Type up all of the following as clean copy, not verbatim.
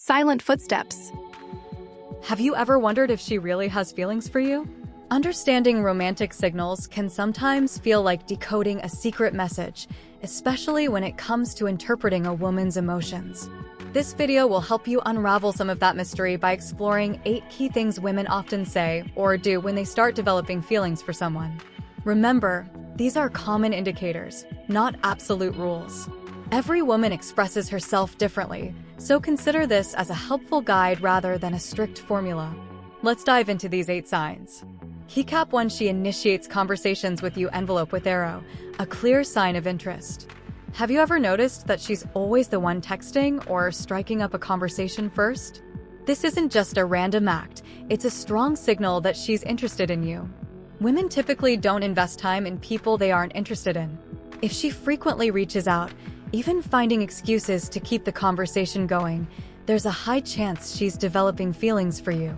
Silent footsteps. Have you ever wondered if she really has feelings for you? Understanding romantic signals can sometimes feel like decoding a secret message, especially when it comes to interpreting a woman's emotions. This video will help you unravel some of that mystery by exploring 8 key things women often say or do when they start developing feelings for someone. Remember, these are common indicators, not absolute rules. Every woman expresses herself differently, so consider this as a helpful guide rather than a strict formula. Let's dive into these 8 signs. Keycap 1. She initiates conversations with you. Envelope with arrow, a clear sign of interest. Have you ever noticed that she's always the one texting or striking up a conversation first? This isn't just a random act, it's a strong signal that she's interested in you. Women typically don't invest time in people they aren't interested in. If she frequently reaches out, even finding excuses to keep the conversation going, there's a high chance she's developing feelings for you.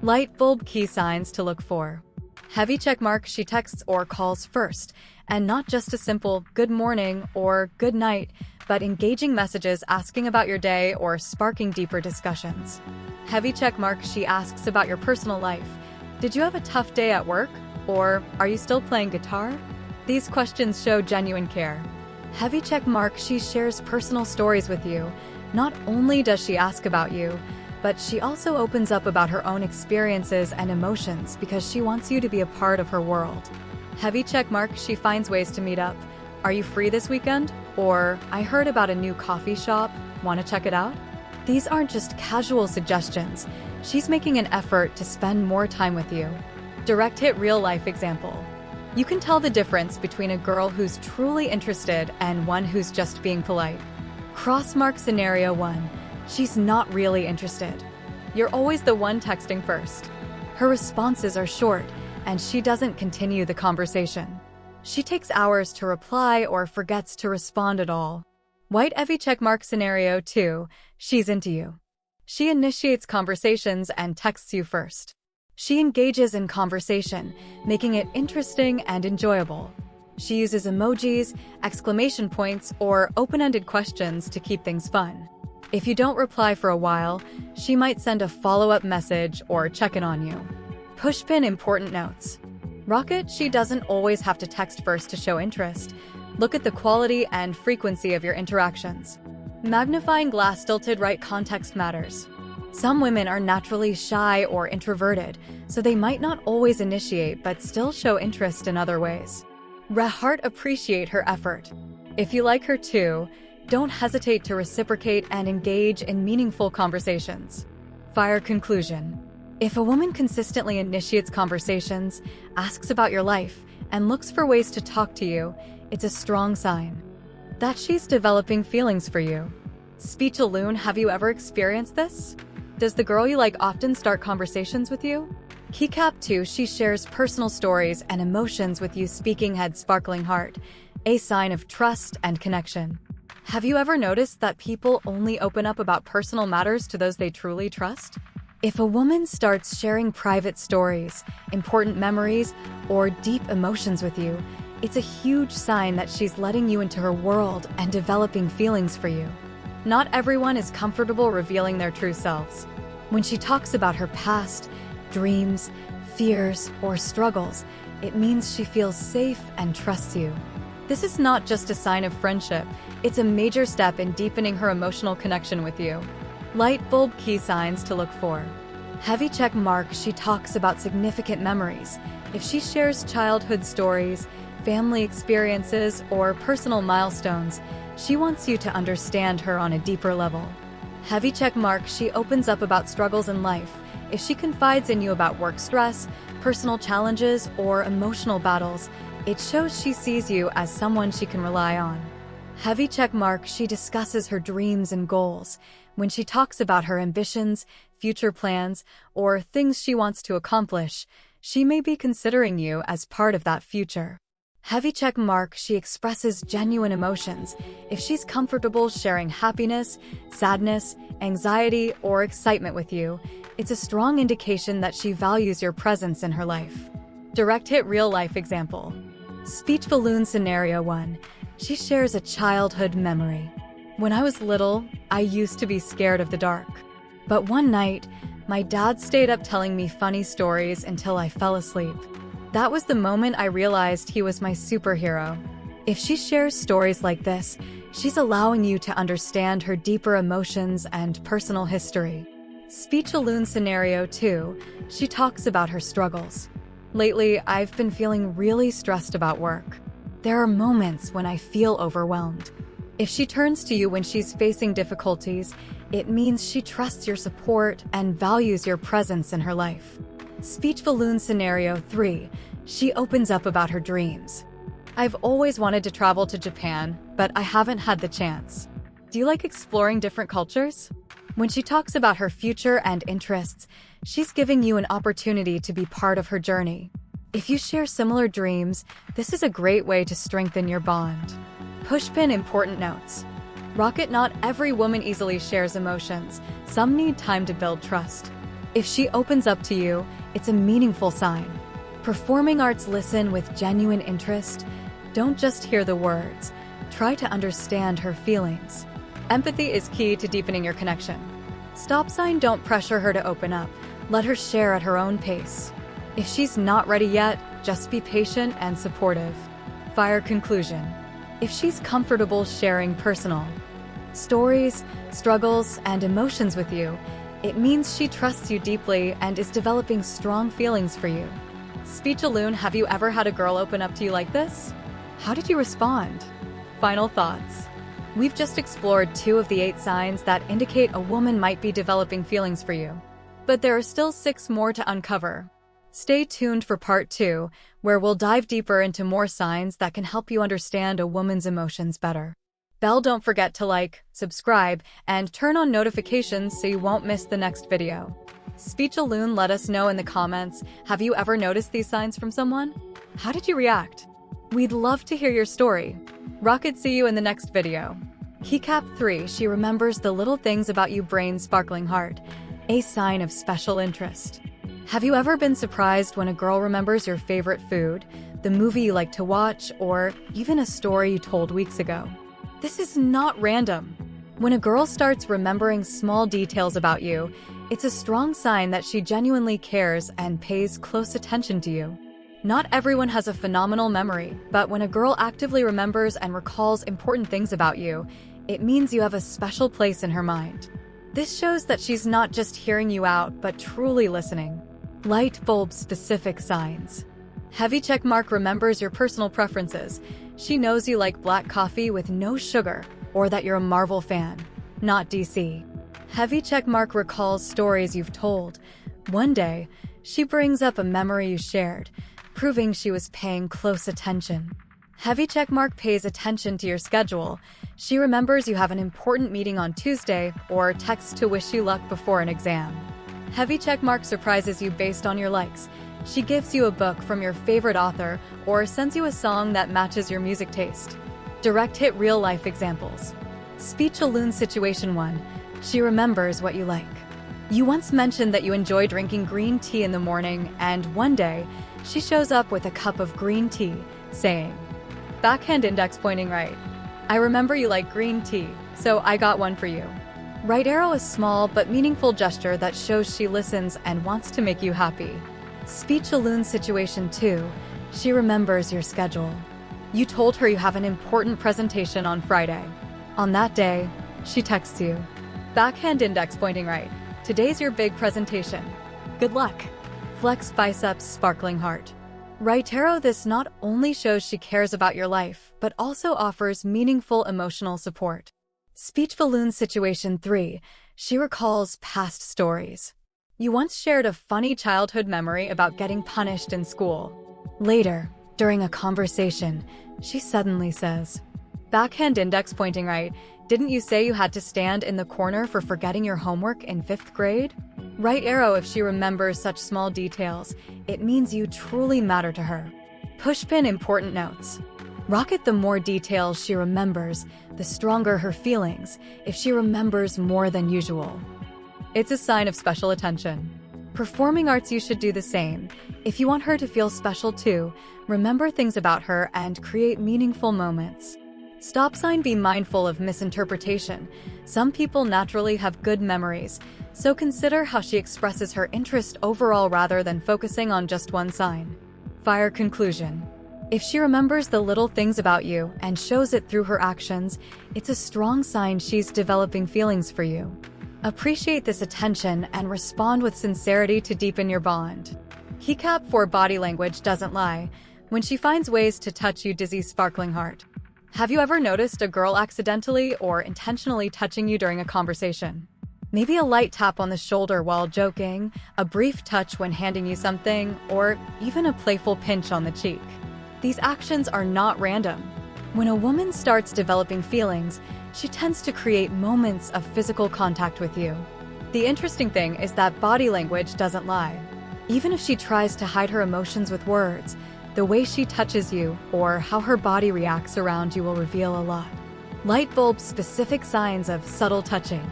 Light bulb key signs to look for. Heavy check mark. She texts or calls first, and not just a simple good morning or good night, but engaging messages asking about your day or sparking deeper discussions. Heavy check mark. She asks about your personal life. Did you have a tough day at work? Or are you still playing guitar? These questions show genuine care. Heavy check mark. She shares personal stories with you. Not only does she ask about you, but she also opens up about her own experiences and emotions because she wants you to be a part of her world. Heavy check mark. She finds ways to meet up. Are you free this weekend? Or I heard about a new coffee shop. Want to check it out? These aren't just casual suggestions. She's making an effort to spend more time with you. Direct hit real life example. You can tell the difference between a girl who's truly interested and one who's just being polite. Crossmark scenario 1. She's not really interested. You're always the one texting first. Her responses are short, and she doesn't continue the conversation. She takes hours to reply or forgets to respond at all. White heavy checkmark scenario 2. She's into you. She initiates conversations and texts you first. She engages in conversation, making it interesting and enjoyable. She uses emojis, exclamation points, or open-ended questions to keep things fun. If you don't reply for a while, she might send a follow-up message or check in on you. Pushpin important notes. Rocket. She doesn't always have to text first to show interest. Look at the quality and frequency of your interactions. Magnifying glass. Tilted right. Context matters. Some women are naturally shy or introverted, so they might not always initiate but still show interest in other ways. Heart. Appreciate her effort. If you like her too, don't hesitate to reciprocate and engage in meaningful conversations. Fire. Conclusion. If a woman consistently initiates conversations, asks about your life, and looks for ways to talk to you, it's a strong sign that she's developing feelings for you. Speech alone. Have you ever experienced this? Does the girl you like often start conversations with you? Keycap 2. She shares personal stories and emotions with you. Speaking head. Sparkling heart, a sign of trust and connection. Have you ever noticed that people only open up about personal matters to those they truly trust? If a woman starts sharing private stories, important memories, or deep emotions with you, it's a huge sign that she's letting you into her world and developing feelings for you. Not everyone is comfortable revealing their true selves. When she talks about her past, dreams, fears, or struggles, it means she feels safe and trusts you. This is not just a sign of friendship, it's a major step in deepening her emotional connection with you. Light bulb key signs to look for. Heavy check mark. She talks about significant memories. If she shares childhood stories, family experiences, or personal milestones, she wants you to understand her on a deeper level. Heavy check mark. She opens up about struggles in life. If she confides in you about work stress, personal challenges, or emotional battles, it shows she sees you as someone she can rely on. Heavy check mark. She discusses her dreams and goals. When she talks about her ambitions, future plans, or things she wants to accomplish, she may be considering you as part of that future. Heavy check mark. She expresses genuine emotions. If she's comfortable sharing happiness, sadness, anxiety, or excitement with you, it's a strong indication that she values your presence in her life. Direct hit real life example. Speech balloon scenario 1. She shares a childhood memory. When I was little, I used to be scared of the dark. But one night, my dad stayed up telling me funny stories until I fell asleep. That was the moment I realized he was my superhero. If she shares stories like this, she's allowing you to understand her deeper emotions and personal history. Speech-a-Loon Scenario 2, she talks about her struggles. Lately, I've been feeling really stressed about work. There are moments when I feel overwhelmed. If she turns to you when she's facing difficulties, it means she trusts your support and values your presence in her life. Speech-a-Loon Scenario 3, she opens up about her dreams. I've always wanted to travel to Japan, but I haven't had the chance. Do you like exploring different cultures? When she talks about her future and interests, she's giving you an opportunity to be part of her journey. If you share similar dreams, this is a great way to strengthen your bond. Pushpin important notes. Rocket, not every woman easily shares emotions. Some need time to build trust. If she opens up to you, it's a meaningful sign. Performing arts, listen with genuine interest. Don't just hear the words. Try to understand her feelings. Empathy is key to deepening your connection. Stop sign, don't pressure her to open up. Let her share at her own pace. If she's not ready yet, just be patient and supportive. Fire conclusion. If she's comfortable sharing personal stories, struggles, and emotions with you, it means she trusts you deeply and is developing strong feelings for you. Speech-a-Loon, have you ever had a girl open up to you like this? How did you respond? Final thoughts. We've just explored 2 of the 8 signs that indicate a woman might be developing feelings for you. But there are still 6 more to uncover. Stay tuned for part 2, where we'll dive deeper into more signs that can help you understand a woman's emotions better. Don't forget to like, subscribe, and turn on notifications so you won't miss the next video. Speech-a-Loon, let us know in the comments, have you ever noticed these signs from someone? How did you react? We'd love to hear your story. Rocket, see you in the next video. Keycap 3, she remembers the little things about you. Brain sparkling heart, a sign of special interest. Have you ever been surprised when a girl remembers your favorite food, the movie you like to watch, or even a story you told weeks ago? This is not random. When a girl starts remembering small details about you, it's a strong sign that she genuinely cares and pays close attention to you. Not everyone has a phenomenal memory, but when a girl actively remembers and recalls important things about you, it means you have a special place in her mind. This shows that she's not just hearing you out, but truly listening. Light bulb specific signs. Heavy checkmark remembers your personal preferences. She knows you like black coffee with no sugar, or that you're a Marvel fan, not DC. Heavy checkmark recalls stories you've told. One day, she brings up a memory you shared, proving she was paying close attention. Heavy checkmark pays attention to your schedule. She remembers you have an important meeting on Tuesday or texts to wish you luck before an exam. Heavy checkmark surprises you based on your likes. She gives you a book from your favorite author or sends you a song that matches your music taste. Direct hit real-life examples. Speech-a-Loon Situation 1. She remembers what you like. You once mentioned that you enjoy drinking green tea in the morning, and one day, she shows up with a cup of green tea, saying, backhand index pointing right. I remember you like green tea, so I got one for you. Right arrow, a small but meaningful gesture that shows she listens and wants to make you happy. Speech-a-Loon Situation 2. She remembers your schedule. You told her you have an important presentation on Friday. On that day, she texts you, backhand index pointing right. Today's your big presentation. Good luck. Flex biceps sparkling heart. Right arrow, this not only shows she cares about your life, but also offers meaningful emotional support. Speech-a-Loon Situation 3. She recalls past stories. You once shared a funny childhood memory about getting punished in school. Later, during a conversation, she suddenly says, backhand index pointing right. Didn't you say you had to stand in the corner for forgetting your homework in 5th grade? Right arrow, if she remembers such small details, it means you truly matter to her. Pushpin important notes. Rocket, the more details she remembers, the stronger her feelings, if she remembers more than usual. It's a sign of special attention. Performing arts, you should do the same. If you want her to feel special too, remember things about her and create meaningful moments. Stop sign, be mindful of misinterpretation. Some people naturally have good memories. So consider how she expresses her interest overall rather than focusing on just one sign. Fire conclusion. If she remembers the little things about you and shows it through her actions, it's a strong sign she's developing feelings for you. Appreciate this attention and respond with sincerity to deepen your bond. Keycap for body language doesn't lie. When she finds ways to touch you, dizzy sparkling heart. Have you ever noticed a girl accidentally or intentionally touching you during a conversation? Maybe a light tap on the shoulder while joking, a brief touch when handing you something, or even a playful pinch on the cheek. These actions are not random. When a woman starts developing feelings, she tends to create moments of physical contact with you. The interesting thing is that body language doesn't lie. Even if she tries to hide her emotions with words, the way she touches you or how her body reacts around you will reveal a lot. Light bulb specific signs of subtle touching.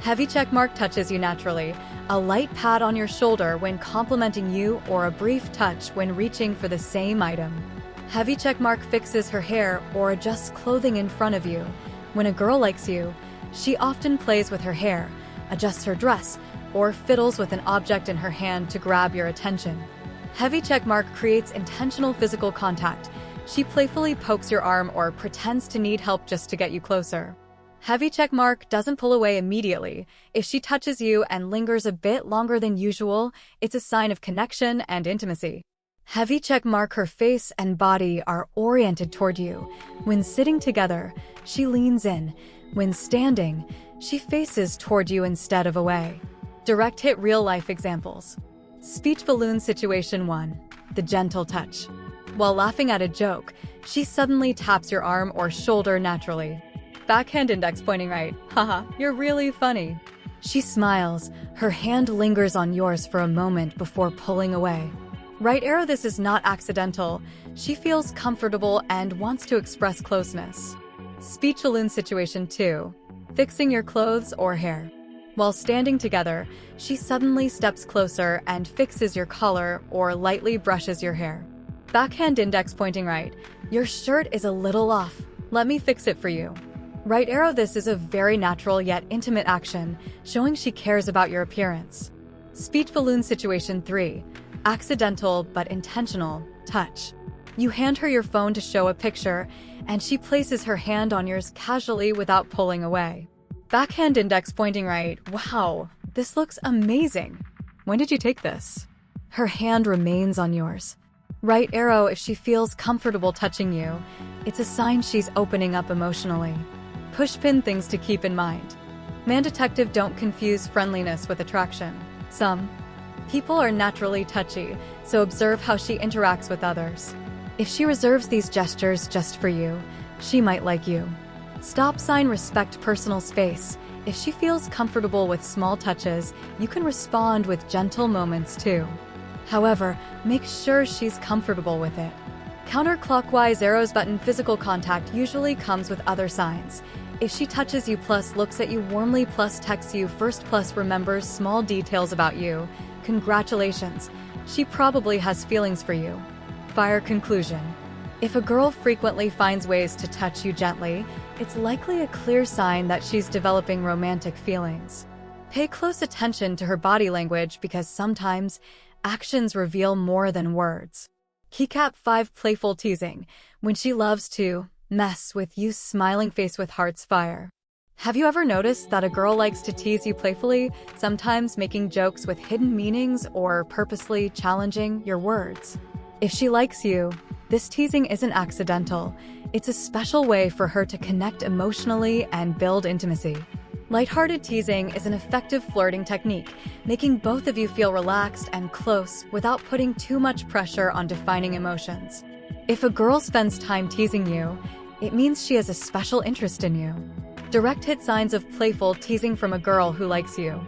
Heavy checkmark touches you naturally, a light pat on your shoulder when complimenting you or a brief touch when reaching for the same item. Heavy checkmark fixes her hair or adjusts clothing in front of you. When a girl likes you, she often plays with her hair, adjusts her dress, or fiddles with an object in her hand to grab your attention. Heavy checkmark creates intentional physical contact. She playfully pokes your arm or pretends to need help just to get you closer. Heavy checkmark doesn't pull away immediately. If she touches you and lingers a bit longer than usual, it's a sign of connection and intimacy. Heavy checkmark, her face and body are oriented toward you. When sitting together, she leans in. When standing, she faces toward you instead of away. Direct hit real-life examples. Speech balloon situation 1. The gentle touch. While laughing at a joke, she suddenly taps your arm or shoulder naturally. Backhand index pointing right. Haha, you're really funny. She smiles. Her hand lingers on yours for a moment before pulling away. Right arrow, this is not accidental. She feels comfortable and wants to express closeness. Speech balloon situation 2. Fixing your clothes or hair. While standing together, she suddenly steps closer and fixes your collar or lightly brushes your hair. Backhand index pointing right. Your shirt is a little off. Let me fix it for you. Right arrow, this is a very natural yet intimate action, showing she cares about your appearance. Speech balloon situation 3. Accidental but intentional touch. You hand her your phone to show a picture, and she places her hand on yours casually without pulling away. Backhand index pointing right. Wow, this looks amazing. When did you take this? Her hand remains on yours. Right arrow, if she feels comfortable touching you, it's a sign she's opening up emotionally. Pushpin things to keep in mind. Man detective, don't confuse friendliness with attraction. Some people are naturally touchy, so observe how she interacts with others. If she reserves these gestures just for you, she might like you. Stop sign, respect personal space. If she feels comfortable with small touches, you can respond with gentle moments too. However, make sure she's comfortable with it. Counterclockwise arrows button, physical contact usually comes with other signs. If she touches you plus looks at you warmly plus texts you first plus remembers small details about you, congratulations, she probably has feelings for you. Fire conclusion. If a girl frequently finds ways to touch you gently, it's likely a clear sign that she's developing romantic feelings. Pay close attention to her body language because sometimes actions reveal more than words. Keycap 5. Playful teasing. When she loves to mess with you, smiling face with hearts fire. Have you ever noticed that a girl likes to tease you playfully, sometimes making jokes with hidden meanings or purposely challenging your words? If she likes you, this teasing isn't accidental. It's a special way for her to connect emotionally and build intimacy. Lighthearted teasing is an effective flirting technique, making both of you feel relaxed and close without putting too much pressure on defining emotions. If a girl spends time teasing you, it means she has a special interest in you. Direct hit signs of playful teasing from a girl who likes you.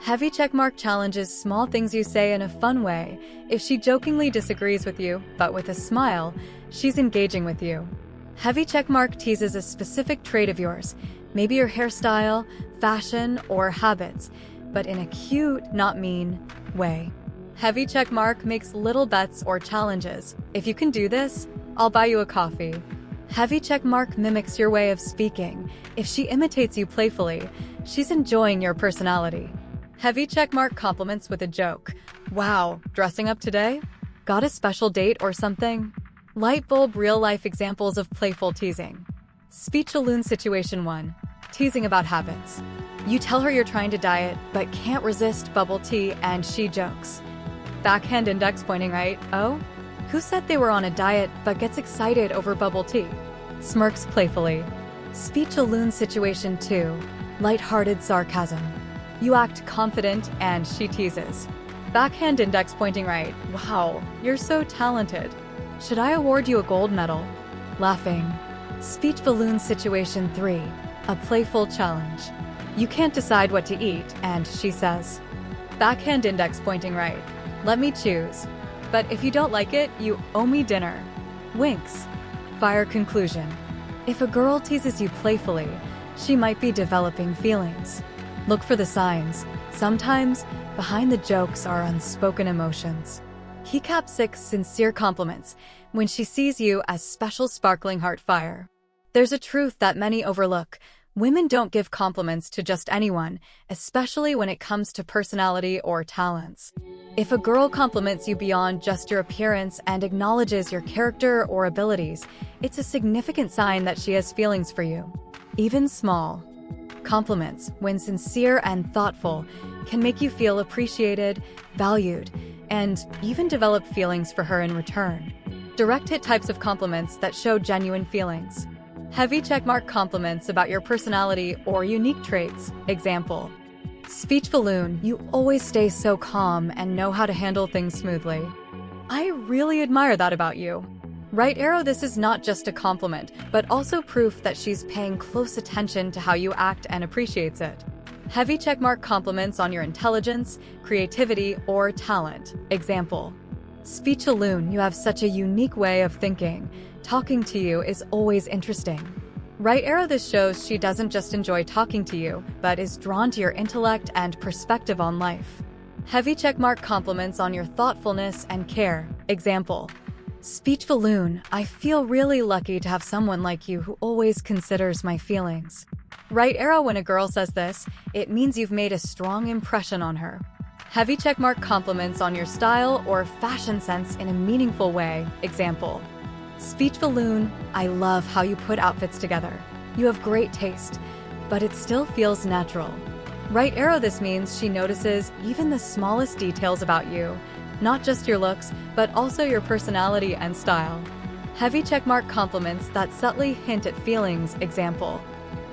Heavy checkmark challenges small things you say in a fun way. If she jokingly disagrees with you, but with a smile, she's engaging with you. Heavy checkmark teases a specific trait of yours, maybe your hairstyle, fashion, or habits, but in a cute, not mean, way. Heavy checkmark makes little bets or challenges. If you can do this, I'll buy you a coffee. Heavy checkmark mimics your way of speaking. If she imitates you playfully, she's enjoying your personality. Heavy checkmark compliments with a joke. Wow, dressing up today? Got a special date or something? Light bulb real-life examples of playful teasing. Speech balloon situation 1. Teasing about habits. You tell her you're trying to diet, but can't resist bubble tea, and she jokes. Backhand index pointing right. Oh? Who said they were on a diet but gets excited over bubble tea? Smirks playfully. Speech balloon situation 2. Light-hearted sarcasm. You act confident and she teases. Backhand index pointing right. Wow, you're so talented. Should I award you a gold medal? Laughing. Speech balloon situation 3. A playful challenge. You can't decide what to eat, and she says. Backhand index pointing right. Let me choose. But if you don't like it, you owe me dinner. Winks. Fire conclusion. If a girl teases you playfully, she might be developing feelings. Look for the signs. Sometimes, behind the jokes are unspoken emotions. Keycap 6 sincere compliments when she sees you as special sparkling heart fire. There's a truth that many overlook. Women don't give compliments to just anyone, especially when it comes to personality or talents. If a girl compliments you beyond just your appearance and acknowledges your character or abilities, it's a significant sign that she has feelings for you. Even small compliments, when sincere and thoughtful, can make you feel appreciated, valued, and even develop feelings for her in return. Direct hit types of compliments that show genuine feelings. Heavy checkmark compliments about your personality or unique traits. Example. Speech balloon, you always stay so calm and know how to handle things smoothly. I really admire that about you. Right arrow, this is not just a compliment, but also proof that she's paying close attention to how you act and appreciates it. Heavy checkmark compliments on your intelligence, creativity, or talent. Example. Speech balloon, you have such a unique way of thinking. Talking to you is always interesting. Right arrow, this shows she doesn't just enjoy talking to you, but is drawn to your intellect and perspective on life. Heavy checkmark compliments on your thoughtfulness and care. Example. Speech balloon, I feel really lucky to have someone like you who always considers my feelings. Right arrow, when a girl says this, it means you've made a strong impression on her. Heavy checkmark compliments on your style or fashion sense in a meaningful way. Example. Speech balloon, I love how you put outfits together. You have great taste, but it still feels natural. Right arrow, this means she notices even the smallest details about you, not just your looks, but also your personality and style. Heavy checkmark compliments that subtly hint at feelings. Example.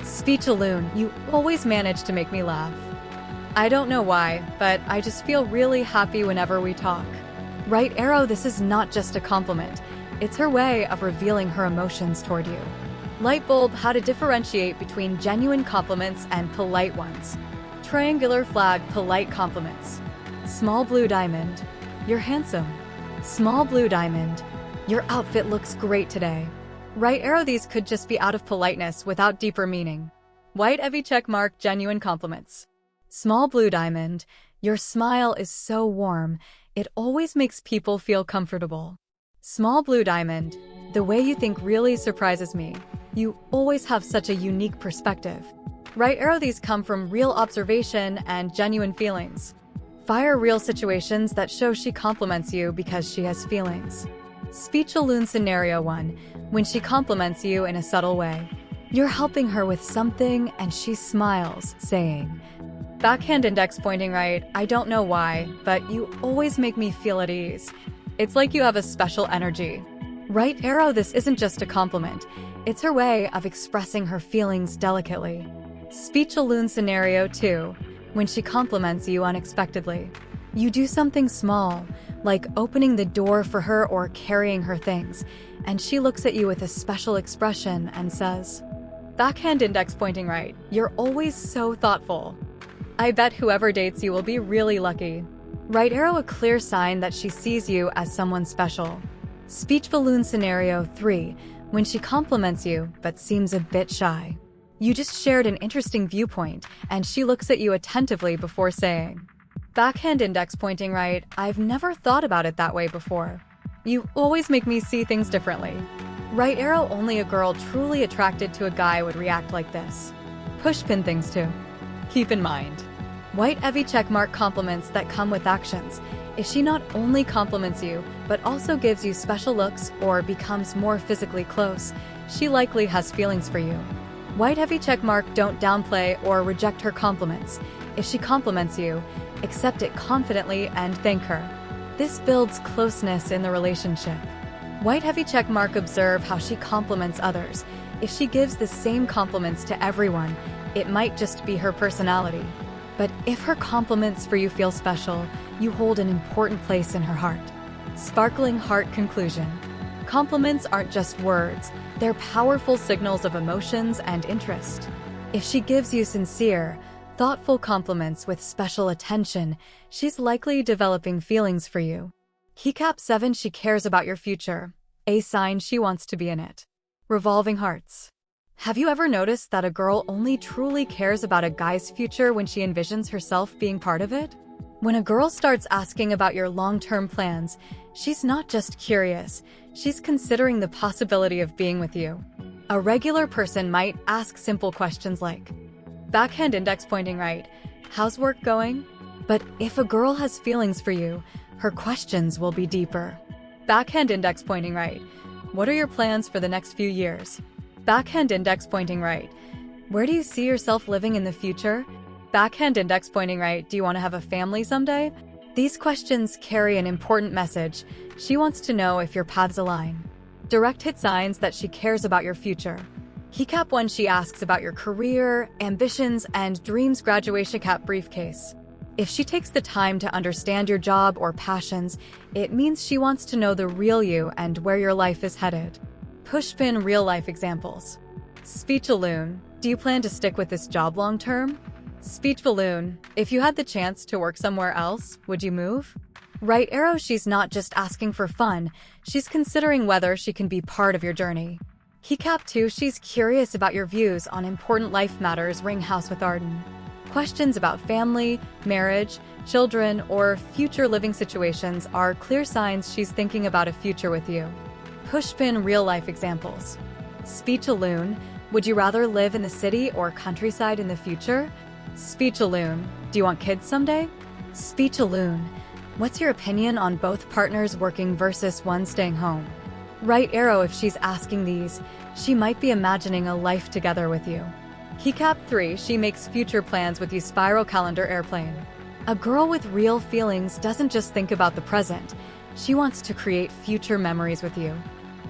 Speech balloon, you always manage to make me laugh. I don't know why, but I just feel really happy whenever we talk. Right arrow, this is not just a compliment. It's her way of revealing her emotions toward you. Light bulb, how to differentiate between genuine compliments and polite ones. Triangular flag, polite compliments. Small blue diamond, you're handsome. Small blue diamond, your outfit looks great today. Right arrow, these could just be out of politeness without deeper meaning. White heavy check mark, genuine compliments. Small blue diamond, your smile is so warm, it always makes people feel comfortable. Small blue diamond, the way you think really surprises me. You always have such a unique perspective. Right arrow, these come from real observation and genuine feelings. Fire, real situations that show she compliments you because she has feelings. Speech balloon scenario 1, when she compliments you in a subtle way. You're helping her with something and she smiles, saying, backhand index pointing right, I don't know why, but you always make me feel at ease. It's like you have a special energy. Right arrow, this isn't just a compliment. It's her way of expressing her feelings delicately. Speech balloon scenario 2, when she compliments you unexpectedly. You do something small, like opening the door for her or carrying her things, and she looks at you with a special expression and says, backhand index pointing right, you're always so thoughtful. I bet whoever dates you will be really lucky. Right arrow, a clear sign that she sees you as someone special. Speech balloon scenario 3, when she compliments you but seems a bit shy. You just shared an interesting viewpoint, and she looks at you attentively before saying, backhand index pointing right, I've never thought about it that way before. You always make me see things differently. Right arrow, only a girl truly attracted to a guy would react like this. Pushpin things too. Keep in mind, White heavy checkmark compliments that come with actions. If she not only compliments you, but also gives you special looks or becomes more physically close, she likely has feelings for you. White heavy checkmark, don't downplay or reject her compliments. If she compliments you, accept it confidently and thank her. This builds closeness in the relationship. White heavy checkmark, observe how she compliments others. If she gives the same compliments to everyone, it might just be her personality. But if her compliments for you feel special, you hold an important place in her heart. Sparkling heart conclusion. Compliments aren't just words, they're powerful signals of emotions and interest. If she gives you sincere, thoughtful compliments with special attention, she's likely developing feelings for you. Keycap 7, she cares about your future, a sign she wants to be in it. Revolving hearts. Have you ever noticed that a girl only truly cares about a guy's future when she envisions herself being part of it? When a girl starts asking about your long-term plans, she's not just curious, she's considering the possibility of being with you. A regular person might ask simple questions like, backhand index pointing right, how's work going? But if a girl has feelings for you, her questions will be deeper. Backhand index pointing right, what are your plans for the next few years? Backhand index pointing right, where do you see yourself living in the future? Backhand index pointing right, do you want to have a family someday? These questions carry an important message. She wants to know if your paths align. Direct hit signs that she cares about your future. Keycap 1, she asks about your career, ambitions, and dreams. Graduation cap briefcase. If she takes the time to understand your job or passions, it means she wants to know the real you and where your life is headed. Pushpin real-life examples. Speech balloon, do you plan to stick with this job long-term? Speech balloon, if you had the chance to work somewhere else, would you move? Right arrow, she's not just asking for fun, she's considering whether she can be part of your journey. Keycap 2, she's curious about your views on important life matters. Ring house with Arden. Questions about family, marriage, children, or future living situations are clear signs she's thinking about a future with you. Pushpin real-life examples. Speech balloon, would you rather live in the city or countryside in the future? Speech balloon, do you want kids someday? Speech balloon, what's your opinion on both partners working versus one staying home? Right arrow, if she's asking these, she might be imagining a life together with you. Keycap 3, she makes future plans with you. Spiral calendar airplane. A girl with real feelings doesn't just think about the present, she wants to create future memories with you.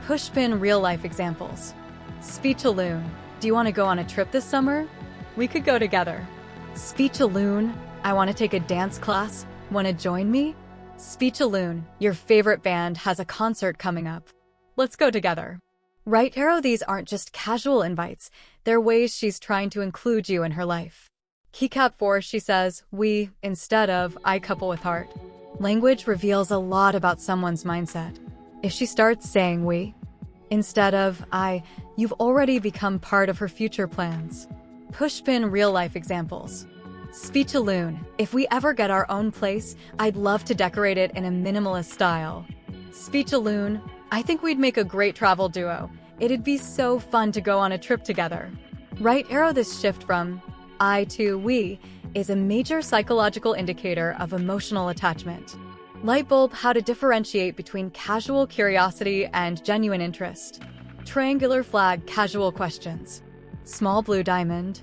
Pushpin real-life examples. Speech balloon, do you want to go on a trip this summer? We could go together. Speech balloon, I want to take a dance class. Want to join me? Speech balloon, your favorite band has a concert coming up. Let's go together. Right arrow, these aren't just casual invites, they're ways she's trying to include you in her life. Keycap 4, she says, we, instead of I, couple with heart. Language reveals a lot about someone's mindset. If she starts saying we, instead of I, you've already become part of her future plans. Pushpin real-life examples. Speech balloon, if we ever get our own place, I'd love to decorate it in a minimalist style. Speech balloon, I think we'd make a great travel duo. It'd be so fun to go on a trip together. Right arrow, this shift from I to we is a major psychological indicator of emotional attachment. Lightbulb, how to differentiate between casual curiosity and genuine interest. Triangular flag, casual questions. Small blue diamond,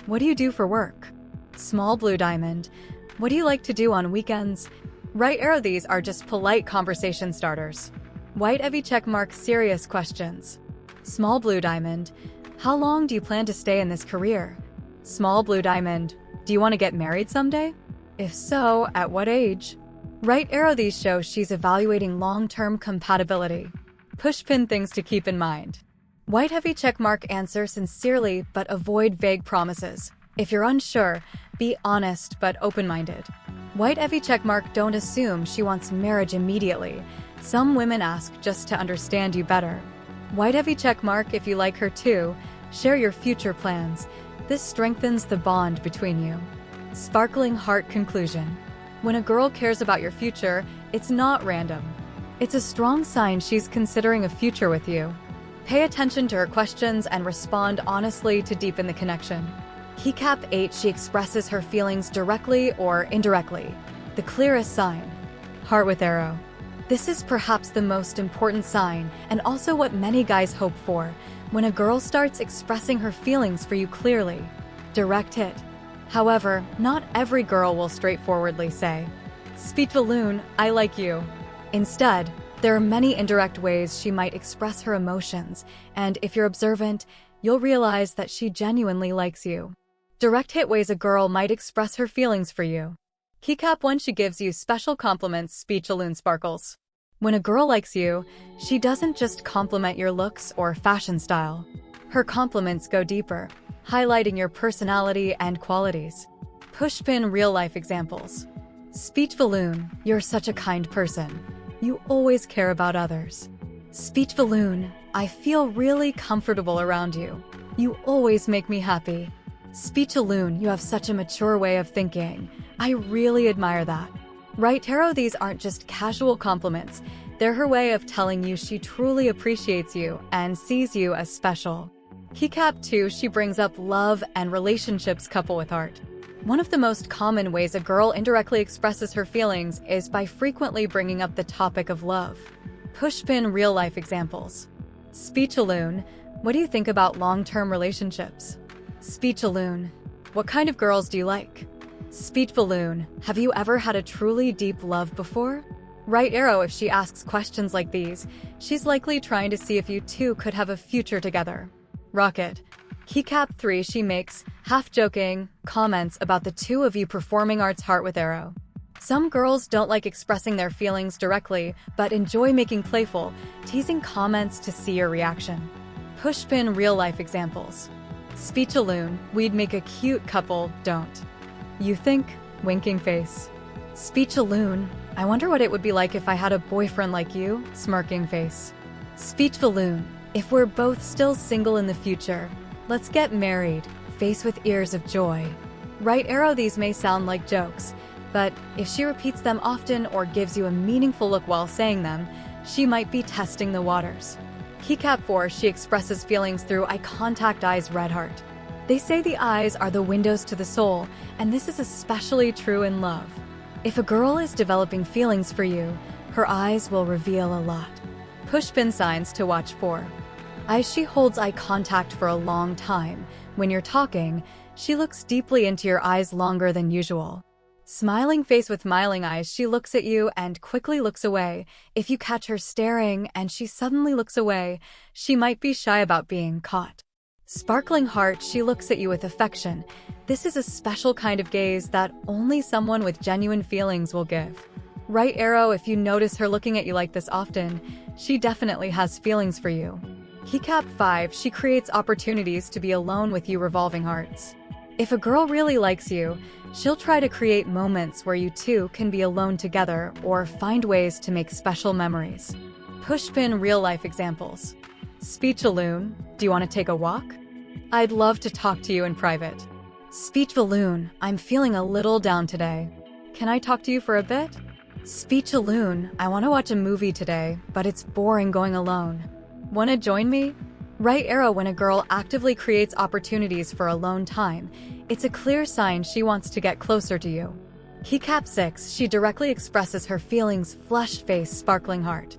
what do you do for work? Small blue diamond, what do you like to do on weekends? Right arrow, these are just polite conversation starters. White heavy checkmark, serious questions. Small blue diamond, how long do you plan to stay in this career? Small blue diamond, do you want to get married someday? If so, at what age? Right arrow, these show she's evaluating long-term compatibility. Pushpin things to keep in mind. White heavy checkmark, answer sincerely but avoid vague promises. If you're unsure, be honest but open-minded. White heavy checkmark, don't assume she wants marriage immediately. Some women ask just to understand you better. White heavy checkmark, if you like her too, share your future plans. This strengthens the bond between you. Sparkling heart conclusion. When a girl cares about your future, it's not random. It's a strong sign she's considering a future with you. Pay attention to her questions and respond honestly to deepen the connection. Keycap 8, she expresses her feelings directly or indirectly. The clearest sign. Heart with arrow. This is perhaps the most important sign, and also what many guys hope for, when a girl starts expressing her feelings for you clearly. Direct hit. However, not every girl will straightforwardly say, "Speech balloon, I like you." Instead, there are many indirect ways she might express her emotions, and if you're observant, you'll realize that she genuinely likes you. Direct hit ways a girl might express her feelings for you. Keycap 1, she gives you special compliments. Speech balloon sparkles. When a girl likes you, she doesn't just compliment your looks or fashion style. Her compliments go deeper, highlighting your personality and qualities. Pushpin real-life examples. Speech balloon, you're such a kind person. You always care about others. Speech balloon, I feel really comfortable around you. You always make me happy. Speech balloon, you have such a mature way of thinking. I really admire that. Right, Tarot, these aren't just casual compliments. They're her way of telling you she truly appreciates you and sees you as special. Keycap 2, she brings up love and relationships. Couple with heart. One of the most common ways a girl indirectly expresses her feelings is by frequently bringing up the topic of love. Pushpin real-life examples. Speech balloon, what do you think about long-term relationships? Speech balloon, what kind of girls do you like? Speech balloon, have you ever had a truly deep love before? Right arrow, if she asks questions like these, she's likely trying to see if you two could have a future together. Rocket. Keycap 3, she makes, half-joking, comments about the two of you performing arts. Heart with arrow. Some girls don't like expressing their feelings directly, but enjoy making playful, teasing comments to see your reaction. Pushpin real-life examples. Speech balloon, we'd make a cute couple, don't you think? Winking face. Speech balloon, I wonder what it would be like if I had a boyfriend like you, smirking face. Speech balloon, if we're both still single in the future, let's get married, face with ears of joy. Right arrow, these may sound like jokes, but if she repeats them often or gives you a meaningful look while saying them, she might be testing the waters. Keycap 4, she expresses feelings through eye contact. Eyes red heart. They say the eyes are the windows to the soul, and this is especially true in love. If a girl is developing feelings for you, her eyes will reveal a lot. Pushpin signs to watch for. As she holds eye contact for a long time, when you're talking, she looks deeply into your eyes longer than usual. Smiling face with smiling eyes, she looks at you and quickly looks away. If you catch her staring and she suddenly looks away, she might be shy about being caught. Sparkling heart, she looks at you with affection. This is a special kind of gaze that only someone with genuine feelings will give. Right arrow, if you notice her looking at you like this often, she definitely has feelings for you. Keycap 5, she creates opportunities to be alone with you. Revolving hearts. If a girl really likes you, she'll try to create moments where you two can be alone together or find ways to make special memories. Pushpin real-life examples. Speech balloon, do you want to take a walk? I'd love to talk to you in private. Speech balloon, I'm feeling a little down today. Can I talk to you for a bit? Speech balloon, I want to watch a movie today, but it's boring going alone. Want to join me? Right arrow, when a girl actively creates opportunities for alone time, it's a clear sign she wants to get closer to you. Keycap 6, she directly expresses her feelings. Flushed face, sparkling heart.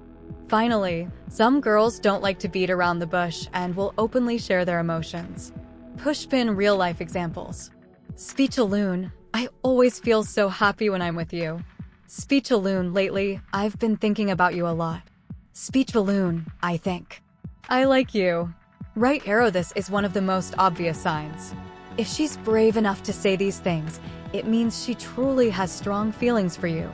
Finally, some girls don't like to beat around the bush and will openly share their emotions. Pushpin real-life examples. Speech balloon, I always feel so happy when I'm with you. Speech balloon, lately, I've been thinking about you a lot. Speech balloon, I think I like you. Right arrow, this is one of the most obvious signs. If she's brave enough to say these things, it means she truly has strong feelings for you.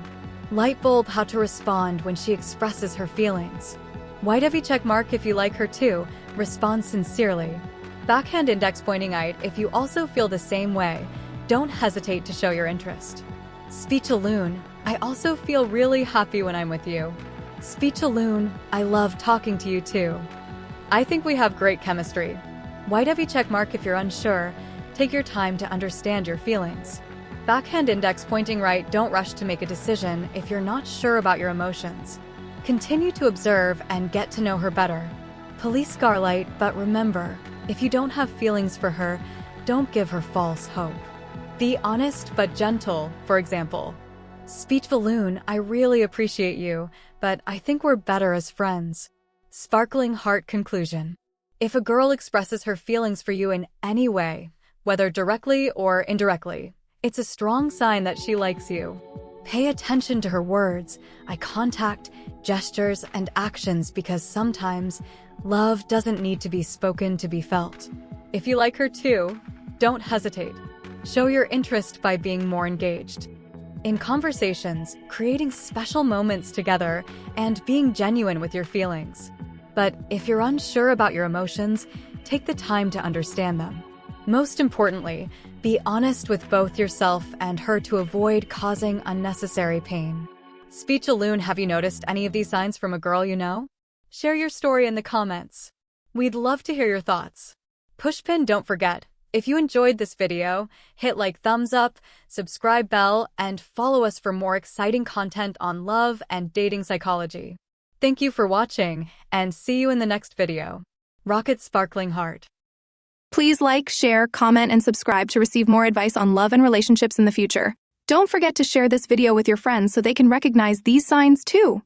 Light bulb, how to respond when she expresses her feelings. White heavy check mark if you like her too, respond sincerely. Backhand index pointing out if you also feel the same way, don't hesitate to show your interest. Speech balloon, I also feel really happy when I'm with you. Speech balloon, I love talking to you too. I think we have great chemistry. White heavy check mark if you're unsure, take your time to understand your feelings. Backhand index pointing right, don't rush to make a decision if you're not sure about your emotions. Continue to observe and get to know her better. Police Scarlight, but remember, if you don't have feelings for her, Don't give her false hope. Be honest but gentle, for example. Speech balloon, I really appreciate you, but I think we're better as friends. Sparkling heart conclusion. If a girl expresses her feelings for you in any way, whether directly or indirectly, it's a strong sign that she likes you. Pay attention to her words, eye contact, gestures, and actions because sometimes love doesn't need to be spoken to be felt. If you like her too, don't hesitate. Show your interest by being more engaged. In conversations, creating special moments together and being genuine with your feelings. But if you're unsure about your emotions, take the time to understand them. Most importantly, be honest with both yourself and her to avoid causing unnecessary pain. Speech-a-loon, have you noticed any of these signs from a girl you know? Share your story in the comments. We'd love to hear your thoughts. Pushpin, don't forget, if you enjoyed this video, hit like, thumbs up, subscribe bell, and follow us for more exciting content on love and dating psychology. Thank you for watching, and see you in the next video. Rocket Sparkling Heart. Please like, share, comment, and subscribe to receive more advice on love and relationships in the future. Don't forget to share this video with your friends so they can recognize these signs too.